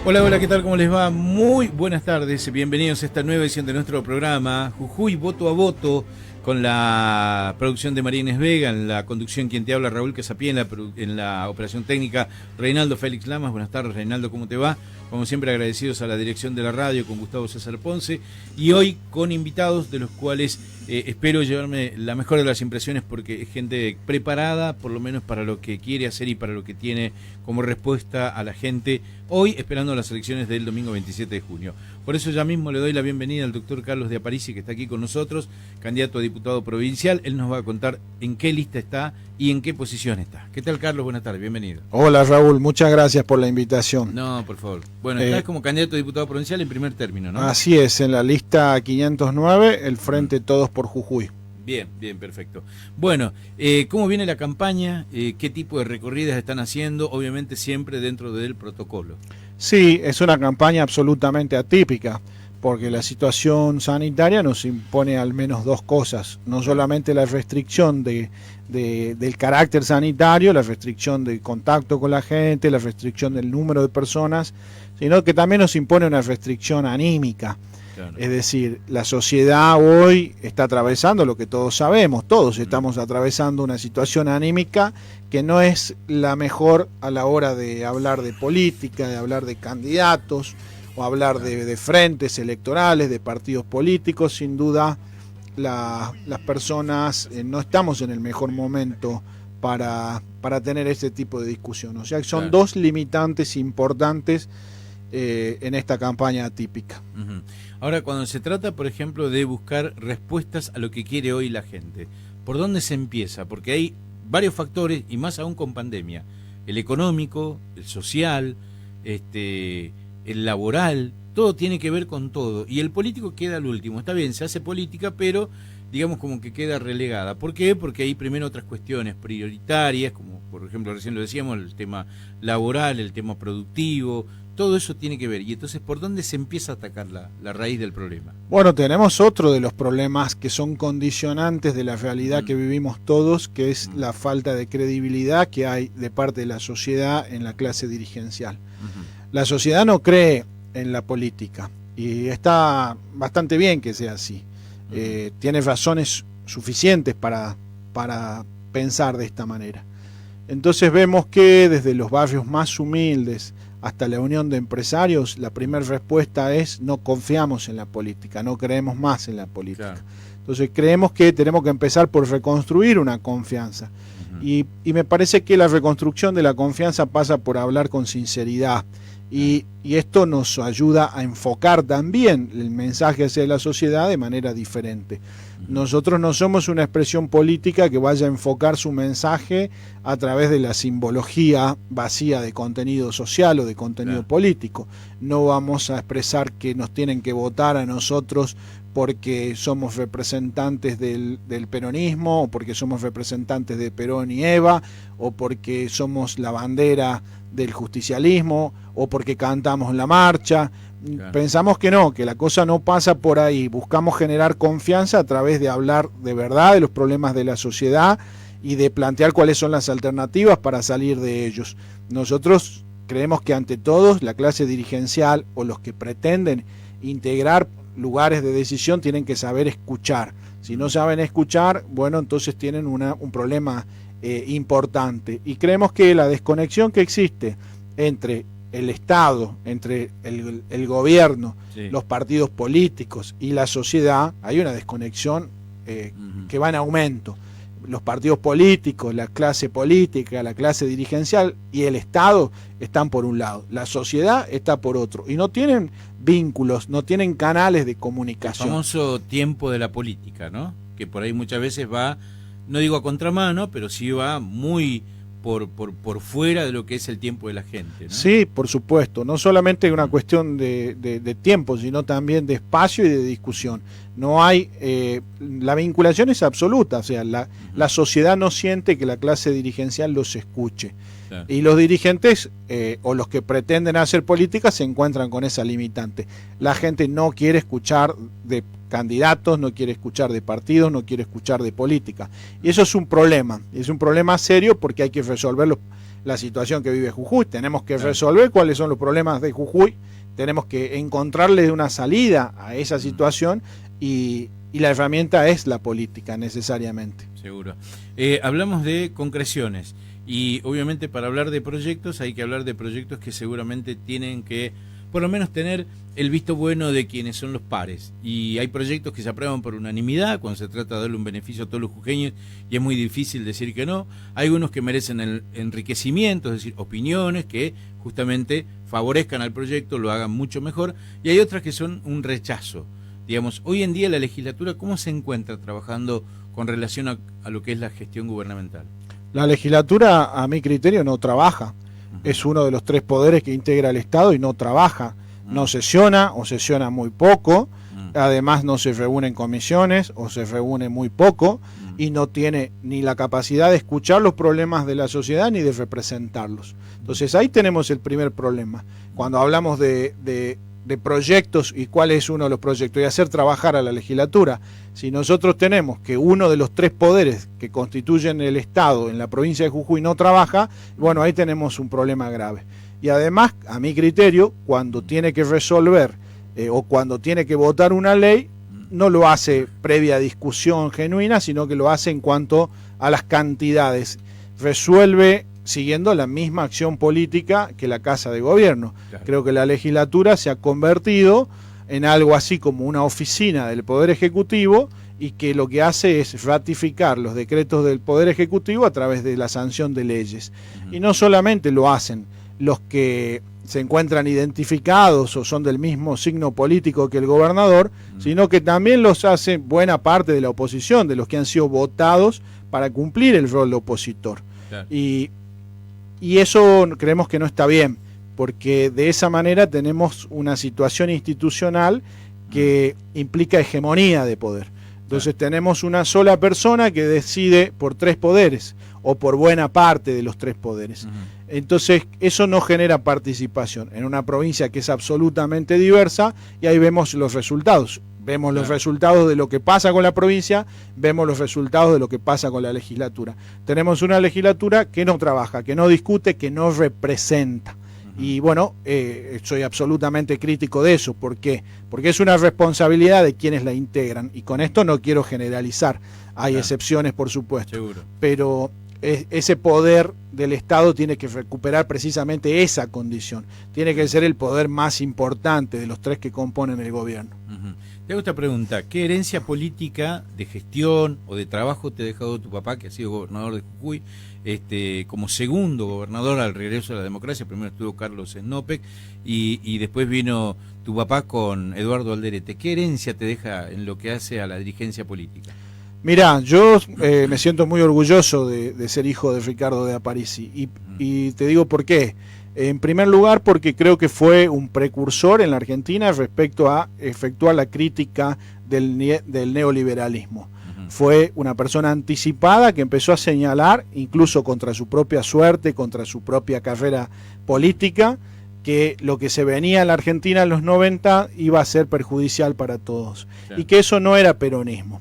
Hola, hola, ¿qué tal? ¿Cómo les va? Muy buenas tardes, bienvenidos a esta nueva edición de nuestro programa Jujuy Voto a Voto, con la producción de María Inés Vega, en la conducción quien te habla Raúl Casapié, en la operación técnica Reinaldo Félix Lamas. Buenas tardes, Reinaldo, ¿cómo te va? Como siempre, agradecidos a la dirección de la radio con Gustavo César Ponce, y hoy con invitados de los cuales espero llevarme la mejor de las impresiones, porque es gente preparada, por lo menos para lo que quiere hacer y para lo que tiene como respuesta a la gente hoy, esperando las elecciones del domingo 27 de junio. Por eso ya mismo le doy la bienvenida al doctor Carlos de Aparici, que está aquí con nosotros, candidato a diputado provincial. Él nos va a contar en qué lista está y en qué posición está. ¿Qué tal, Carlos? Buenas tardes, bienvenido. Hola, Raúl, muchas gracias por la invitación. No, por favor. Bueno, estás como candidato a diputado provincial en primer término, ¿no? Así es, en la lista 509, el Frente Todos por Jujuy. Bien, bien, perfecto. Bueno, ¿cómo viene la campaña? ¿Qué tipo de recorridas están haciendo? Obviamente siempre dentro del protocolo. Sí, es una campaña absolutamente atípica, porque la situación sanitaria nos impone al menos dos cosas. No solamente la restricción del carácter sanitario, la restricción del contacto con la gente, la restricción del número de personas, sino que también nos impone una restricción anímica. Claro. Es decir, la sociedad hoy está atravesando lo que todos sabemos, todos estamos atravesando una situación anímica que no es la mejor a la hora de hablar de política, de hablar de candidatos o hablar de frentes electorales, de partidos políticos. Sin duda, las personas no estamos en el mejor momento para tener este tipo de discusión. O sea, son dos limitantes importantes en esta campaña atípica. Ahora, cuando se trata, por ejemplo, de buscar respuestas a lo que quiere hoy la gente, ¿por dónde se empieza? Porque hay varios factores, y más aún con pandemia: el económico, el social, el laboral, todo tiene que ver con todo, y el político queda al último. Está bien, se hace política, pero digamos como que queda relegada. ¿Por qué? Porque hay primero otras cuestiones prioritarias, como por ejemplo recién lo decíamos, el tema laboral, el tema productivo. Todo eso tiene que ver. Y entonces, ¿por dónde se empieza a atacar la raíz del problema? Bueno, tenemos otro de los problemas que son condicionantes de la realidad que vivimos todos, que es la falta de credibilidad que hay de parte de la sociedad en la clase dirigencial. La sociedad no cree en la política, y está bastante bien que sea así. Tiene razones suficientes para pensar de esta manera. Entonces vemos que desde los barrios más humildes hasta la unión de empresarios, la primera respuesta es: no confiamos en la política, no creemos más en la política. Claro. Entonces creemos que tenemos que empezar por reconstruir una confianza. Y me parece que la reconstrucción de la confianza pasa por hablar con sinceridad. Y esto nos ayuda a enfocar también el mensaje hacia la sociedad de manera diferente. Nosotros no somos una expresión política que vaya a enfocar su mensaje a través de la simbología vacía de contenido social o de contenido político. No vamos a expresar que nos tienen que votar a nosotros porque somos representantes del peronismo, o porque somos representantes de Perón y Eva, o porque somos la bandera del justicialismo, o porque cantamos en la marcha. Claro. Pensamos que no, que la cosa no pasa por ahí. Buscamos generar confianza a través de hablar de verdad de los problemas de la sociedad y de plantear cuáles son las alternativas para salir de ellos. Nosotros creemos que ante todo la clase dirigencial o los que pretenden integrar lugares de decisión tienen que saber escuchar. Si no saben escuchar, bueno, entonces tienen un problema importante. Y creemos que la desconexión que existe entre el Estado, entre el gobierno, los partidos políticos y la sociedad, hay una desconexión que va en aumento. Los partidos políticos, la clase política, la clase dirigencial y el Estado están por un lado, la sociedad está por otro, y no tienen vínculos, no tienen canales de comunicación. El famoso tiempo de la política, ¿no? Que por ahí muchas veces va, no digo a contramano, pero sí va muy por fuera de lo que es el tiempo de la gente, ¿no? Sí, por supuesto, no solamente una cuestión de tiempo, sino también de espacio y de discusión. No hay, la vinculación es absoluta, o sea, la sociedad no siente que la clase dirigencial los escuche. Claro. Y los dirigentes o los que pretenden hacer política se encuentran con esa limitante. La gente no quiere escuchar de candidatos, no quiere escuchar de partidos, no quiere escuchar de política. Y eso es un problema serio, porque hay que resolver la situación que vive Jujuy. Tenemos que resolver cuáles son los problemas de Jujuy, tenemos que encontrarle una salida a esa situación y la herramienta es la política necesariamente. Seguro. Hablamos de concreciones y obviamente para hablar de proyectos hay que hablar de proyectos que seguramente tienen que por lo menos tener el visto bueno de quienes son los pares. Y hay proyectos que se aprueban por unanimidad cuando se trata de darle un beneficio a todos los jujeños y es muy difícil decir que no. Hay unos que merecen el enriquecimiento, es decir, opiniones que justamente favorezcan al proyecto, lo hagan mucho mejor, y hay otras que son un rechazo. Digamos, hoy en día la legislatura, ¿cómo se encuentra trabajando con relación a lo que es la gestión gubernamental? La legislatura, a mi criterio, no trabaja. Es uno de los 3 poderes que integra el Estado y no trabaja. No sesiona o sesiona muy poco. Además no se reúne en comisiones o se reúne muy poco y no tiene ni la capacidad de escuchar los problemas de la sociedad ni de representarlos. Entonces ahí tenemos el primer problema. Cuando hablamos de proyectos y cuál es uno de los proyectos y hacer trabajar a la legislatura, si nosotros tenemos que uno de los 3 poderes que constituyen el Estado en la provincia de Jujuy no trabaja, bueno, ahí tenemos un problema grave. Y además, a mi criterio, cuando tiene que resolver o cuando tiene que votar una ley, no lo hace previa discusión genuina, sino que lo hace en cuanto a las cantidades. Resuelve siguiendo la misma acción política que la Casa de Gobierno. Claro. Creo que la legislatura se ha convertido en algo así como una oficina del Poder Ejecutivo y que lo que hace es ratificar los decretos del Poder Ejecutivo a través de la sanción de leyes. Y no solamente lo hacen los que se encuentran identificados o son del mismo signo político que el gobernador, sino que también los hace buena parte de la oposición, de los que han sido votados para cumplir el rol de opositor. Claro. Y eso creemos que no está bien, porque de esa manera tenemos una situación institucional que implica hegemonía de poder. Entonces tenemos una sola persona que decide por 3 poderes, o por buena parte de los 3 poderes. Entonces eso no genera participación en una provincia que es absolutamente diversa, y ahí vemos los resultados. Vemos los resultados de lo que pasa con la provincia, vemos los resultados de lo que pasa con la legislatura. Tenemos una legislatura que no trabaja, que no discute, que no representa. Y bueno, soy absolutamente crítico de eso. ¿Por qué? Porque es una responsabilidad de quienes la integran. Y con esto no quiero generalizar. Hay excepciones, por supuesto. Seguro. Pero ese poder del Estado tiene que recuperar precisamente esa condición. Tiene que ser el poder más importante de los 3 que componen el gobierno. Te hago esta pregunta: ¿qué herencia política de gestión o de trabajo te ha dejado tu papá, que ha sido gobernador de Jujuy, como segundo gobernador al regreso de la democracia? Primero estuvo Carlos Snopek y después vino tu papá con Eduardo Alderete. ¿Qué herencia te deja en lo que hace a la dirigencia política? Mirá, yo me siento muy orgulloso de ser hijo de Ricardo de Aparici y te digo por qué. En primer lugar, porque creo que fue un precursor en la Argentina respecto a efectuar la crítica del neoliberalismo. Fue una persona anticipada que empezó a señalar, incluso contra su propia suerte, contra su propia carrera política, que lo que se venía en la Argentina en los 90 iba a ser perjudicial para todos. Claro. Y que eso no era peronismo.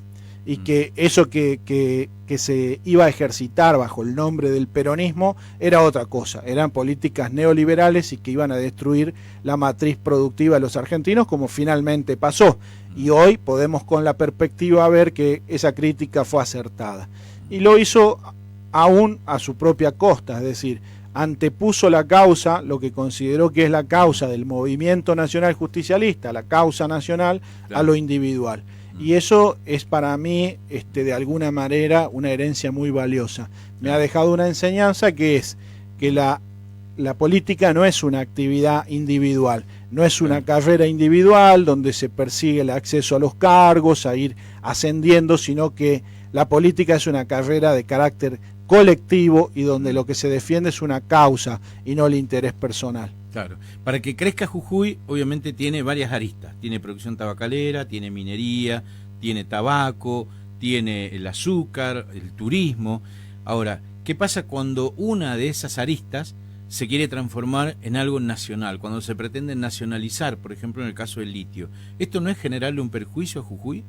Y que eso que se iba a ejercitar bajo el nombre del peronismo era otra cosa, eran políticas neoliberales y que iban a destruir la matriz productiva de los argentinos, como finalmente pasó. Y hoy podemos con la perspectiva ver que esa crítica fue acertada. Y lo hizo aún a su propia costa, es decir, antepuso la causa, lo que consideró que es la causa del movimiento nacional justicialista, la causa nacional, a lo individual. Y eso es para mí, de alguna manera, una herencia muy valiosa. Me ha dejado una enseñanza que es que la política no es una actividad individual, no es una carrera individual donde se persigue el acceso a los cargos, a ir ascendiendo, sino que la política es una carrera de carácter colectivo y donde lo que se defiende es una causa y no el interés personal. Claro, para que crezca Jujuy obviamente tiene varias aristas, tiene producción tabacalera, tiene minería, tiene tabaco, tiene el azúcar, el turismo. Ahora, ¿qué pasa cuando una de esas aristas se quiere transformar en algo nacional, cuando se pretende nacionalizar, por ejemplo en el caso del litio? ¿Esto no es generarle un perjuicio a Jujuy?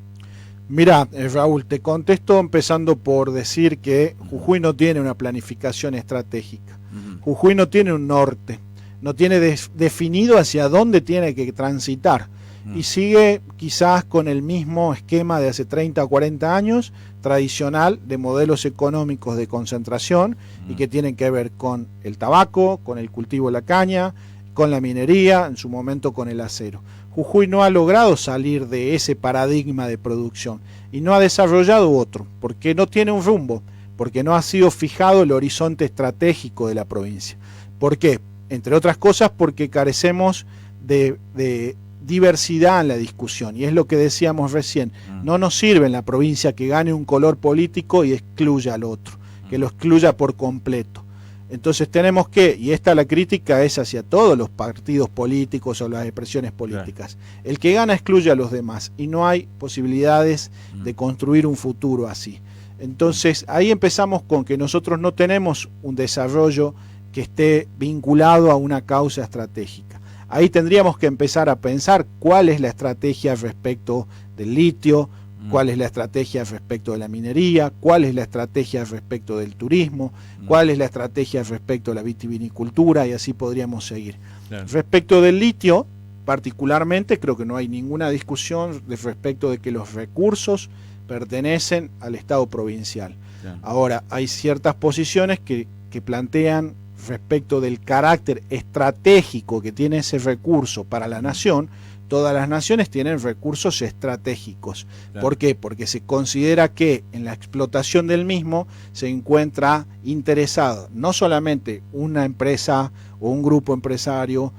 Mira, Raúl, te contesto empezando por decir que Jujuy no tiene una planificación estratégica. Jujuy no tiene un norte, no tiene definido hacia dónde tiene que transitar y sigue quizás con el mismo esquema de hace 30 o 40 años tradicional de modelos económicos de concentración y que tienen que ver con el tabaco, con el cultivo de la caña, con la minería, en su momento con el acero. Jujuy no ha logrado salir de ese paradigma de producción y no ha desarrollado otro, porque no tiene un rumbo, porque no ha sido fijado el horizonte estratégico de la provincia. ¿Por qué? Entre otras cosas porque carecemos de diversidad en la discusión, y es lo que decíamos recién, no nos sirve en la provincia que gane un color político y excluya al otro, que lo excluya por completo. Entonces tenemos que, y esta la crítica es hacia todos los partidos políticos o las expresiones políticas, el que gana excluye a los demás y no hay posibilidades de construir un futuro así. Entonces ahí empezamos con que nosotros no tenemos un desarrollo que esté vinculado a una causa estratégica. Ahí tendríamos que empezar a pensar cuál es la estrategia respecto del litio, cuál es la estrategia respecto de la minería, cuál es la estrategia respecto del turismo, cuál es la estrategia respecto de la vitivinicultura, y así podríamos seguir. Claro. Respecto del litio, particularmente, creo que no hay ninguna discusión respecto de que los recursos pertenecen al Estado provincial. Claro. Ahora, hay ciertas posiciones que plantean respecto del carácter estratégico que tiene ese recurso para la nación. Todas las naciones tienen recursos estratégicos. Claro. ¿Por qué? Porque se considera que en la explotación del mismo se encuentra interesado no solamente una empresa o un grupo empresario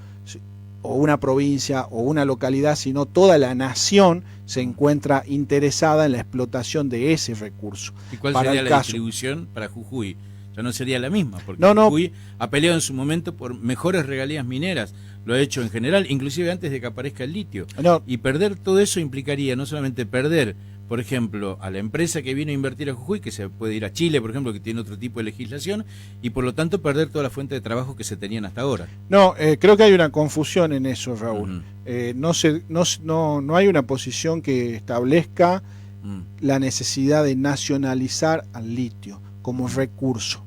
o una provincia o una localidad, sino toda la nación se encuentra interesada en la explotación de ese recurso. ¿Y cuál sería la distribución para Jujuy? Ya no sería la misma, porque Jujuy ha peleado en su momento por mejores regalías mineras, lo ha hecho en general, inclusive antes de que aparezca el litio. Y perder todo eso implicaría no solamente perder, por ejemplo, a la empresa que vino a invertir a Jujuy, que se puede ir a Chile, por ejemplo, que tiene otro tipo de legislación, y por lo tanto perder toda la fuente de trabajo que se tenían hasta ahora. Creo que hay una confusión en eso, Raúl. No hay una posición que establezca la necesidad de nacionalizar al litio como recurso.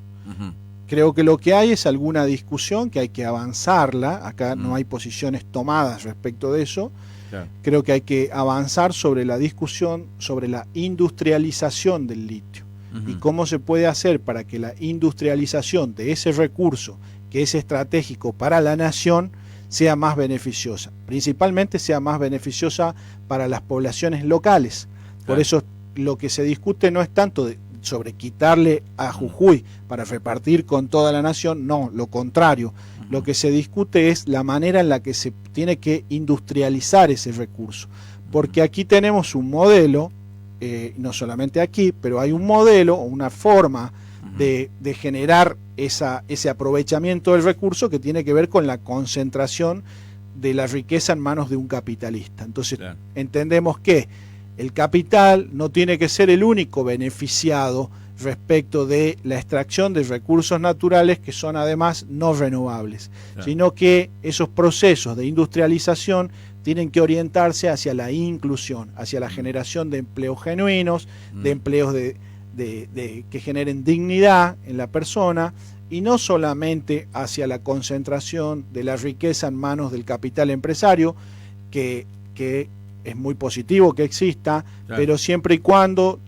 Creo que lo que hay es alguna discusión que hay que avanzarla. Acá no hay posiciones tomadas respecto de eso. Claro. Creo que hay que avanzar sobre la discusión sobre la industrialización del litio y cómo se puede hacer para que la industrialización de ese recurso que es estratégico para la nación sea más beneficiosa, principalmente sea más beneficiosa para las poblaciones locales. Claro. Por eso lo que se discute no es tanto sobre quitarle a Jujuy para repartir con toda la nación, no, lo contrario. Lo que se discute es la manera en la que se tiene que industrializar ese recurso, porque aquí tenemos un modelo, no solamente aquí, pero hay un modelo o una forma de generar ese aprovechamiento del recurso que tiene que ver con la concentración de la riqueza en manos de un capitalista. Entonces, claro, entendemos que el capital no tiene que ser el único beneficiado respecto de la extracción de recursos naturales que son además no renovables, claro, sino que esos procesos de industrialización tienen que orientarse hacia la inclusión, hacia la generación de empleos genuinos, de empleos que generen dignidad en la persona, y no solamente hacia la concentración de la riqueza en manos del capital empresario, que es muy positivo que exista, claro, pero siempre y cuando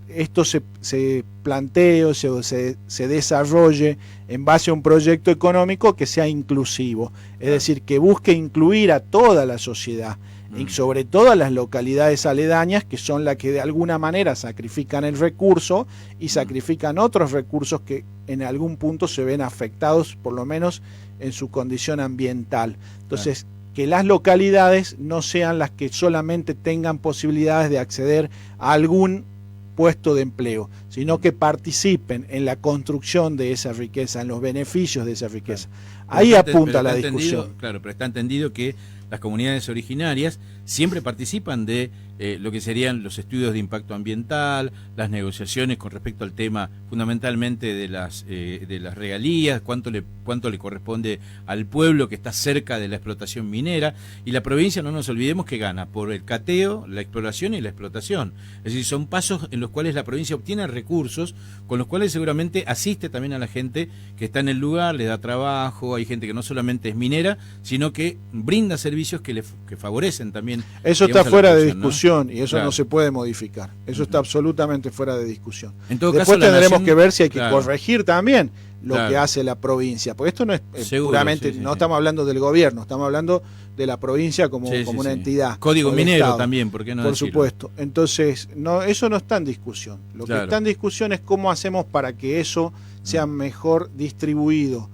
esto se plantee o se desarrolle en base a un proyecto económico que sea inclusivo, es decir, que busque incluir a toda la sociedad, y sobre todo a las localidades aledañas, que son las que de alguna manera sacrifican el recurso y sacrifican otros recursos que en algún punto se ven afectados, por lo menos en su condición ambiental. Entonces, que las localidades no sean las que solamente tengan posibilidades de acceder a algún puesto de empleo, sino que participen en la construcción de esa riqueza, en los beneficios de esa riqueza. Claro. Ahí apunta la discusión. Claro, pero está entendido que las comunidades originarias siempre participan de lo que serían los estudios de impacto ambiental, las negociaciones con respecto al tema fundamentalmente de las regalías, cuánto le corresponde al pueblo que está cerca de la explotación minera, y la provincia, no nos olvidemos, que gana por el cateo, la exploración y la explotación. Es decir, son pasos en los cuales la provincia obtiene recursos con los cuales seguramente asiste también a la gente que está en el lugar, le da trabajo, hay gente que no solamente es minera, sino que brinda servicios que favorecen también. Eso está fuera de discusión, ¿no? Y eso claro. No se puede modificar. Eso está absolutamente fuera de discusión. En todo Después caso, tendremos que ver si hay que claro. corregir también lo claro. que hace la provincia, porque esto no es Seguro, puramente, sí, no estamos hablando del gobierno, estamos hablando de la provincia como una entidad. Código minero también, ¿por qué no Por decirlo? supuesto. Entonces, eso no está en discusión. Lo que está en discusión es cómo hacemos para que eso sea mejor distribuido.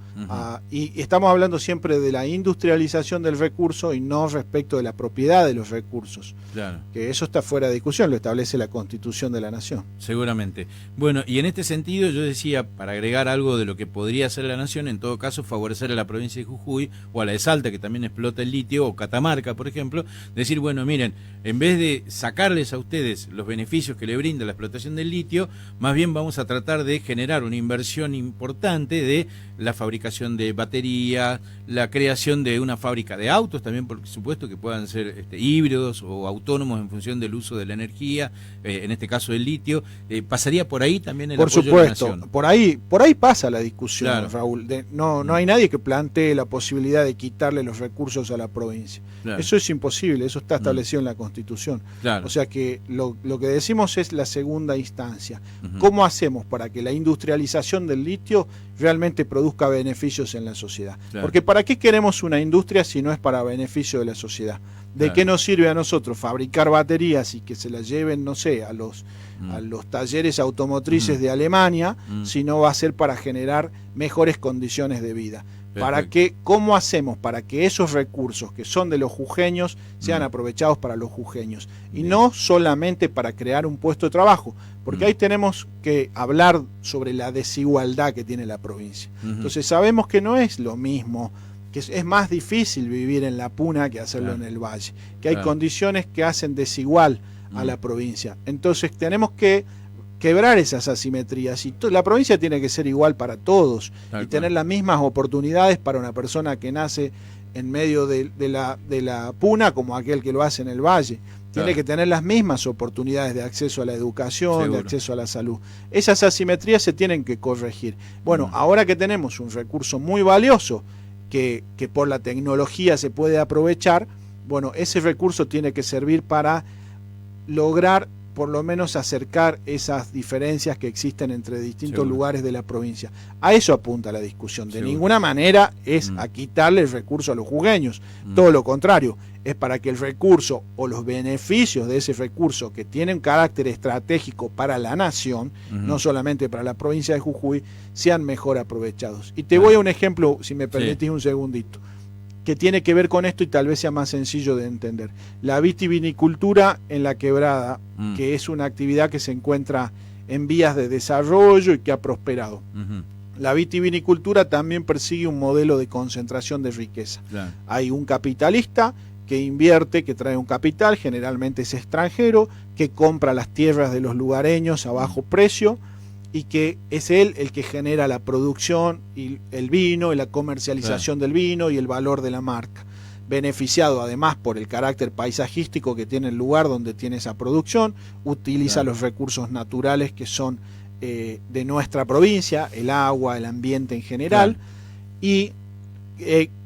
Y estamos hablando siempre de la industrialización del recurso y no respecto de la propiedad de los recursos. Claro. Que eso está fuera de discusión, lo establece la Constitución de la Nación. Seguramente. Bueno, y en este sentido yo decía, para agregar algo de lo que podría hacer la Nación, en todo caso favorecer a la provincia de Jujuy o a la de Salta, que también explota el litio, o Catamarca, por ejemplo, decir, bueno, miren, en vez de sacarles a ustedes los beneficios que le brinda la explotación del litio, más bien vamos a tratar de generar una inversión importante de la fabricación de baterías, la creación de una fábrica de autos también, por supuesto, que puedan ser híbridos o autónomos en función del uso de la energía, en este caso del litio. ¿Pasaría por ahí también el apoyo de la Nación? Por ahí pasa la discusión, claro. Raúl. No hay nadie que plantee la posibilidad de quitarle los recursos a la provincia. Claro. Eso es imposible, eso está establecido en la Constitución. Claro. O sea que lo que decimos es la segunda instancia. ¿Cómo hacemos para que la industrialización del litio realmente produzca beneficios en la sociedad? Claro. Porque ¿para qué queremos una industria si no es para beneficio de la sociedad? ¿De qué nos sirve a nosotros fabricar baterías y que se las lleven, no sé, a los talleres automotrices de Alemania, si no va a ser para generar mejores condiciones de vida? ¿Cómo hacemos para que esos recursos que son de los jujeños sean aprovechados para los jujeños? Y no solamente para crear un puesto de trabajo, porque ahí tenemos que hablar sobre la desigualdad que tiene la provincia. Entonces sabemos que no es lo mismo, que es más difícil vivir en la Puna que hacerlo en el Valle, que hay condiciones que hacen desigual a la provincia. Entonces tenemos que quebrar esas asimetrías y la provincia tiene que ser igual para todos y tener las mismas oportunidades para una persona que nace en medio de la Puna como aquel que lo hace en el Valle. Tiene que tener las mismas oportunidades de acceso a la educación, de acceso a la salud. Esas asimetrías se tienen que corregir. Bueno, ahora que tenemos un recurso muy valioso que por la tecnología se puede aprovechar, bueno, ese recurso tiene que servir para lograr por lo menos acercar esas diferencias que existen entre distintos lugares de la provincia. A eso apunta la discusión. De ninguna manera es a quitarle el recurso a los jujeños. Todo lo contrario, es para que el recurso o los beneficios de ese recurso que tienen carácter estratégico para la nación, no solamente para la provincia de Jujuy, sean mejor aprovechados. Y te voy a un ejemplo, si me permitís un segundito, que tiene que ver con esto y tal vez sea más sencillo de entender. La vitivinicultura en la Quebrada, que es una actividad que se encuentra en vías de desarrollo y que ha prosperado. La vitivinicultura también persigue un modelo de concentración de riqueza. Hay un capitalista que invierte, que trae un capital, generalmente es extranjero, que compra las tierras de los lugareños a bajo precio, y que es él el que genera la producción y el vino y la comercialización del vino y el valor de la marca. Beneficiado además por el carácter paisajístico que tiene el lugar donde tiene esa producción, utiliza los recursos naturales que son de nuestra provincia, el agua, el ambiente en general, y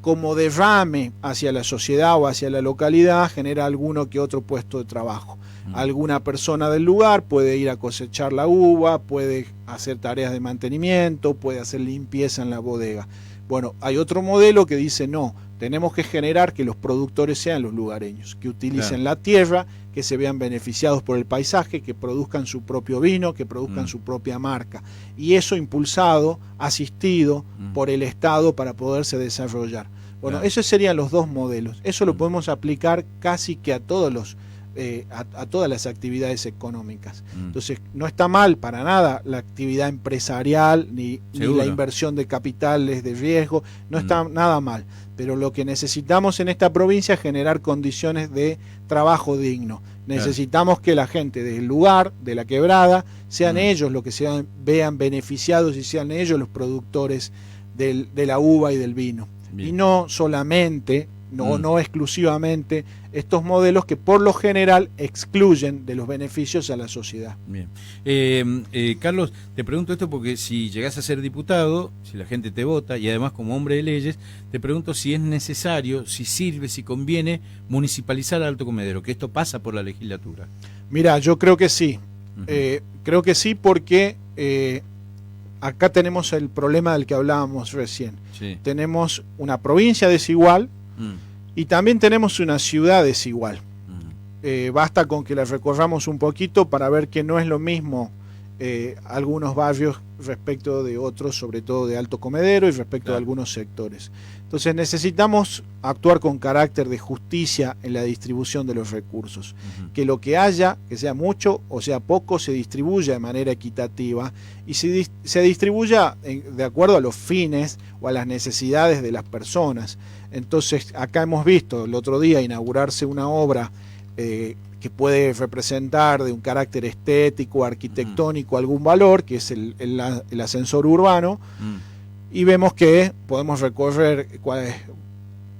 como derrame hacia la sociedad o hacia la localidad genera alguno que otro puesto de trabajo. Alguna persona del lugar puede ir a cosechar la uva, puede hacer tareas de mantenimiento, puede hacer limpieza en la bodega. Bueno, hay otro modelo que dice no, tenemos que generar que los productores sean los lugareños, que utilicen la tierra, que se vean beneficiados por el paisaje, que produzcan su propio vino, que produzcan su propia marca. Y eso impulsado, asistido por el Estado para poderse desarrollar. Bueno, esos serían los dos modelos. Eso lo podemos aplicar casi que a todos a todas las actividades económicas. Entonces, no está mal para nada la actividad empresarial ni la inversión de capitales de riesgo, no está nada mal. Pero lo que necesitamos en esta provincia es generar condiciones de trabajo digno. Necesitamos que la gente del lugar, de la quebrada, sean ellos los que vean beneficiados y sean ellos los productores de la uva y del vino. Bien. Y no solamente, no exclusivamente, estos modelos que por lo general excluyen de los beneficios a la sociedad. Bien. Carlos, te pregunto esto porque si llegás a ser diputado, si la gente te vota y además como hombre de leyes, te pregunto si es necesario, si sirve, si conviene municipalizar a Alto Comedero, que esto pasa por la legislatura. Mira, yo creo que sí. Creo que sí porque acá tenemos el problema del que hablábamos recién. Sí. Tenemos una provincia desigual y también tenemos una ciudad desigual. Basta con que la recorramos un poquito para ver que no es lo mismo algunos barrios respecto de otros, sobre todo de Alto Comedero y respecto de algunos sectores. Entonces necesitamos actuar con carácter de justicia en la distribución de los recursos. Que lo que haya, que sea mucho o sea poco, se distribuya de manera equitativa y se distribuya de acuerdo a los fines o a las necesidades de las personas. Entonces acá hemos visto el otro día inaugurarse una obra que puede representar de un carácter estético, arquitectónico, algún valor, que es el ascensor urbano, y vemos que podemos recorrer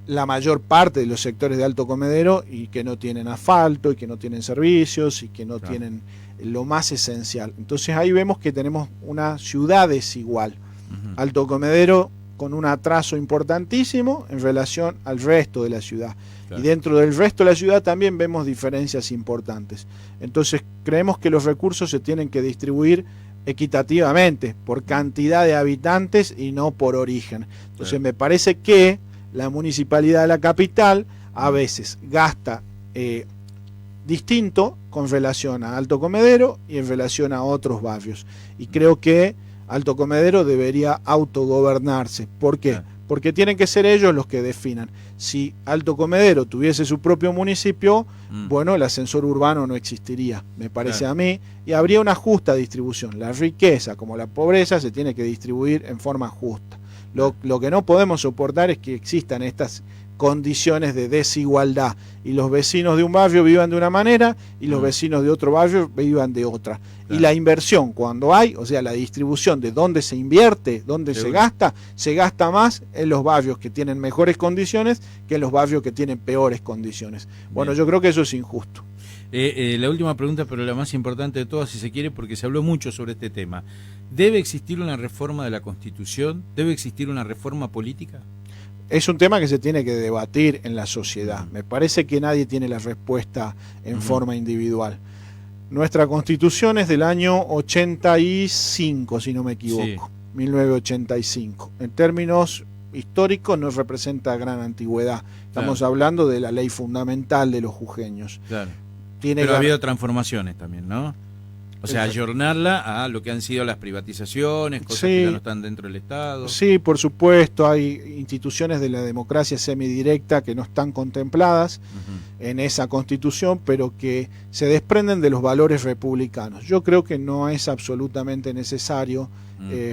la mayor parte de los sectores de Alto Comedero y que no tienen asfalto, y que no tienen servicios, y que no tienen lo más esencial. Entonces ahí vemos que tenemos una ciudad desigual. Alto Comedero con un atraso importantísimo en relación al resto de la ciudad. Y dentro del resto de la ciudad también vemos diferencias importantes. Entonces creemos que los recursos se tienen que distribuir equitativamente, por cantidad de habitantes y no por origen. Entonces me parece que la municipalidad de la capital a veces gasta distinto con relación a Alto Comedero y en relación a otros barrios. Y creo que Alto Comedero debería autogobernarse. ¿Por qué? Porque tienen que ser ellos los que definan. Si Alto Comedero tuviese su propio municipio, bueno, el ascensor urbano no existiría, me parece a mí, y habría una justa distribución. La riqueza como la pobreza se tiene que distribuir en forma justa. Lo que no podemos soportar es que existan estas condiciones de desigualdad y los vecinos de un barrio vivan de una manera y los vecinos de otro barrio vivan de otra. Y la inversión, cuando hay, o sea, la distribución de dónde se invierte, dónde se gasta más en los barrios que tienen mejores condiciones que en los barrios que tienen peores condiciones. Bueno, yo creo que eso es injusto. La última pregunta, pero la más importante de todas, si se quiere, porque se habló mucho sobre este tema. ¿Debe existir una reforma de la Constitución? ¿Debe existir una reforma política? Es un tema que se tiene que debatir en la sociedad. Me parece que nadie tiene la respuesta en forma individual. Nuestra Constitución es del año 85, si no me equivoco, 1985. En términos históricos no representa gran antigüedad. Estamos hablando de la ley fundamental de los jujeños. Pero ha habido transformaciones también, ¿no? O sea, ayornarla a lo que han sido las privatizaciones, cosas que ya no están dentro del Estado. Sí, por supuesto, hay instituciones de la democracia semidirecta que no están contempladas en esa Constitución, pero que se desprenden de los valores republicanos. Yo creo que no es absolutamente necesario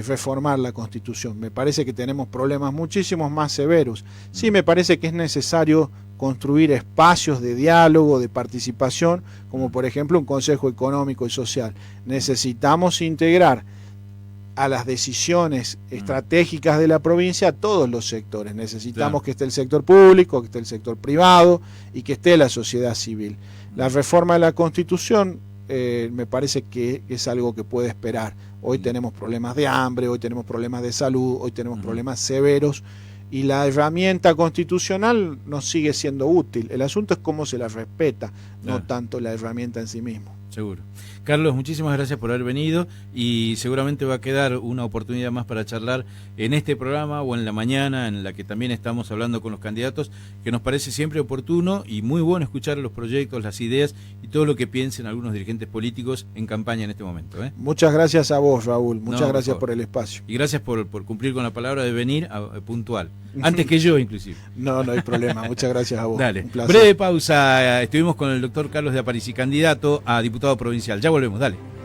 reformar la Constitución. Me parece que tenemos problemas muchísimos más severos. Sí, me parece que es necesario construir espacios de diálogo, de participación, como por ejemplo un Consejo Económico y Social. Necesitamos integrar a las decisiones estratégicas de la provincia a todos los sectores. Necesitamos que esté el sector público, que esté el sector privado y que esté la sociedad civil. La reforma de la Constitución me parece que es algo que puede esperar. Hoy tenemos problemas de hambre, hoy tenemos problemas de salud, hoy tenemos problemas severos, y la herramienta constitucional nos sigue siendo útil. El asunto es cómo se la respeta, no tanto la herramienta en sí mismo. Seguro. Carlos, muchísimas gracias por haber venido y seguramente va a quedar una oportunidad más para charlar en este programa o en la mañana, en la que también estamos hablando con los candidatos, que nos parece siempre oportuno y muy bueno escuchar los proyectos, las ideas y todo lo que piensen algunos dirigentes políticos en campaña en este momento. Muchas gracias a vos, Raúl. Muchas gracias por el espacio. Y gracias por cumplir con la palabra de venir puntual. Antes que yo, inclusive. No hay problema. Muchas gracias a vos. Dale. Un placer. Breve pausa. Estuvimos con el doctor Carlos de Aparici, candidato a diputado provincial. Ya volvemos, dale.